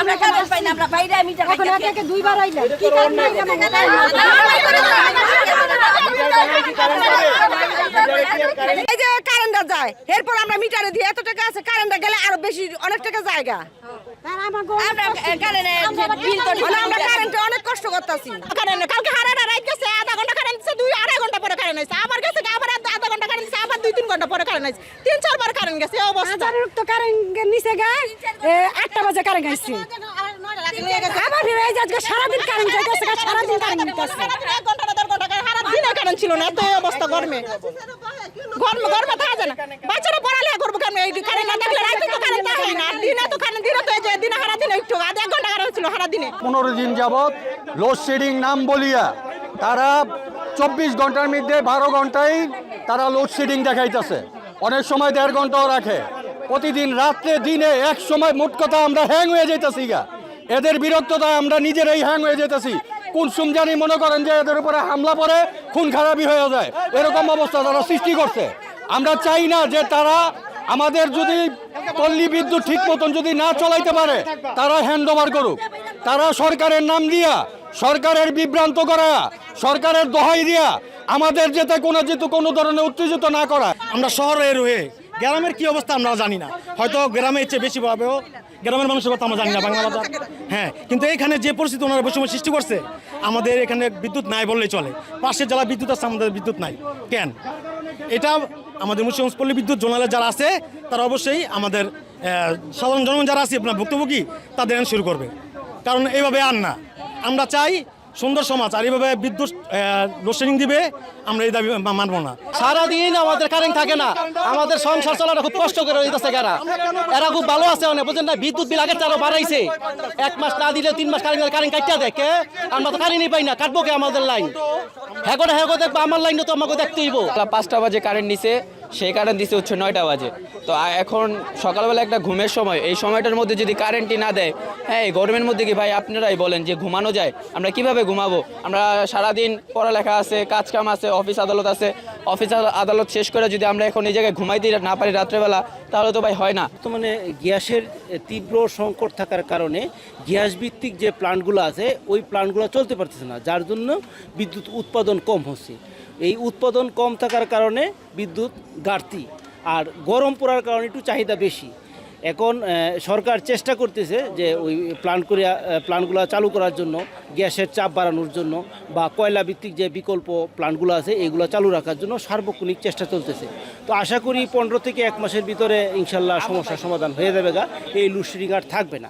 আমরা কারণ পাই না, আমরা বাইরে মিটার দুইবার আইলাম কি কারণ এই যে কারেন্টটা যায় এরপর আমরা মিটারে দিই এত টাকা আছে, কারেন্টটা গেলে আরো বেশি অনেক টাকা জায়গা। আমরা কারেন্টে অনেক কষ্ট করতেছি। কালকে হারাটা রাত গেছে, আধা ঘন্টা কারেন্ট দিচ্ছে, 2-2.5 ঘন্টা পরে কারেন্ট আসছে, আবার গেছে আবার আধা ঘন্টা কারেন্ট দিচ্ছে, আবার 2-3 ঘন্টা পরে কারেন্ট আসছে, 3-4 বার কারেন্ট গেছে। এই অবস্থা তো কারেন্ট নিচে গা 8টা বাজে কারেন্ট আসছে, আবার ফিরে আজকে সারাদিন কারেন্ট যাইতেছে, সারাদিন কারেন্ট নিতেছে, 1 ঘন্টা 1.5 ঘন্টা সারাদিন কারেন্ট ছিল না। এত অবস্থা গরমে গরমে থাকা যায় না, বাচ্চারা পড়ালেখা করবো কেন? এই কারেন্ট না থাকলে রাতে তো কারেন্ট থাকে না, দিনে তো কারেন্ট দিনে তো এই যে দিনে সারা দিনে একটু 1 ঘন্টা কারেন্ট ছিল সারা দিনে। 15 দিন যাবৎ লোডশেডিং নাম বলিয়া তারা 24 ঘন্টার মধ্যে 12 ঘন্টায় তারা লোডশেডিং দেখাইতেছে, অনেক সময় 1.5 ঘন্টাও রাখে। প্রতিদিন রাত্রে দিনে এক সময় মোট কথা আমরা হ্যাং হয়ে যাইতেছি গা, এদের বিরক্ততায় আমরা নিজেরাই হ্যাং হয়ে যেতেছি। কোন সুমজানি মনে করেন যে এদের উপরে হামলা পরে খুন খারাপি হয়ে যায়, এরকম অবস্থা তারা সৃষ্টি করছে। আমরা চাই না যে তারা আমাদের যদি পল্লী বিদ্যুৎ ঠিক মতন যদি না চলাইতে পারে তারা হ্যান্ড ওভার করুক, তারা সরকারের নাম দিয়া সরকারের বিভ্রান্ত করা সরকারের দোহাই দিয়া আমাদের যেতে কোনো ধরনের উত্তেজিত না করা। আমরা শহরে রয়ে গ্রামের কি অবস্থা আমরা জানি না, হয়তো গ্রামের চেয়ে বেশি পাবেও গ্রামের মানুষের কথা আমরা জানি না বাংলা বাজার। হ্যাঁ, কিন্তু এখানে যে পরিস্থিতি ওনারা বৈষম্য সৃষ্টি করছে, আমাদের এখানে বিদ্যুৎ নাই বললেই চলে, পাশের জেলা বিদ্যুৎ আছে, আমাদের বিদ্যুৎ নাই কেন? এটা আমাদের মুন্সিগঞ্জ পল্লী বিদ্যুৎ জোনালে যারা আছে তারা অবশ্যই আমাদের সাধারণ জনগণ যারা আছে আপনার ভুক্তভোগী তাদের শুরু করবে, কারণ এইভাবে আর না। আমরা চাই সুন্দর সমাজ, আর এইভাবে বিদ্যুৎ লোডশেডিং দিবে আমরা এই দাবি মানব না। সারাদিন আমাদের কারেন্ট থাকে না, আমাদের সংসার চলাটা খুব কষ্ট করে হইতেছে। এরা খুব ভালো আছে অনেক, বুঝেন না? বিদ্যুৎ বিল আগের আরো বাড়াইছে, 1 মাস না দিলে 3 মাস কারেন্ট কাটতে দেখে, আমরা তো কারেন্টই পাই না, কাটবো কে আমাদের লাইন? হ্যাঁ দেখবো, আমার লাইন তো আমাকে দেখতেই। 5টা বাজে কারেন্ট দিছে, সেই কারেন্ট দিছে হচ্ছে 9টা বাজে। তো এখন সকালবেলা একটা ঘুমের সময়, এই সময়টার মধ্যে যদি কারেন্টই না দেয়, হ্যাঁ এই গরমের মধ্যে কি ভাই আপনারাই বলেন যে ঘুমানো যায়? আমরা কিভাবে ঘুমাবো? আমরা সারাদিন পড়ালেখা আছে, কাজ কাম আছে, অফিস আদালত আছে, অফিস আদালত শেষ করে যদি আমরা এখন এই জায়গায় ঘুমাইতে না পারি রাত্রেবেলা, তাহলে তো ভাই হয় না। বর্তমানে গ্যাসের তীব্র সংকট থাকার কারণে গ্যাস ভিত্তিক যে প্ল্যান্টগুলো আছে ওই প্ল্যান্টগুলো চলতে পারতেছে না, যার জন্য বিদ্যুৎ উৎপাদন কম হচ্ছে। এই উৎপাদন কম থাকার কারণে বিদ্যুৎ ঘাটতি, আর গরম পড়ার কারণে একটু চাহিদা বেশি। এখন সরকার চেষ্টা করতেছে যে ওই প্ল্যান্টগুলো চালু করার জন্য, গ্যাসের চাপ বাড়ানোর জন্য, বা কয়লা ভিত্তিক যে বিকল্প প্ল্যান্টগুলো আছে এগুলো চালু রাখার জন্য সার্বক্ষণিক চেষ্টা চলতেছে। তো আশা করি 15 থেকে 1 মাসের ভিতরে ইনশাল্লাহ সমস্যার সমাধান হয়ে যাবে, এই লোডশেডিং আর থাকবে না।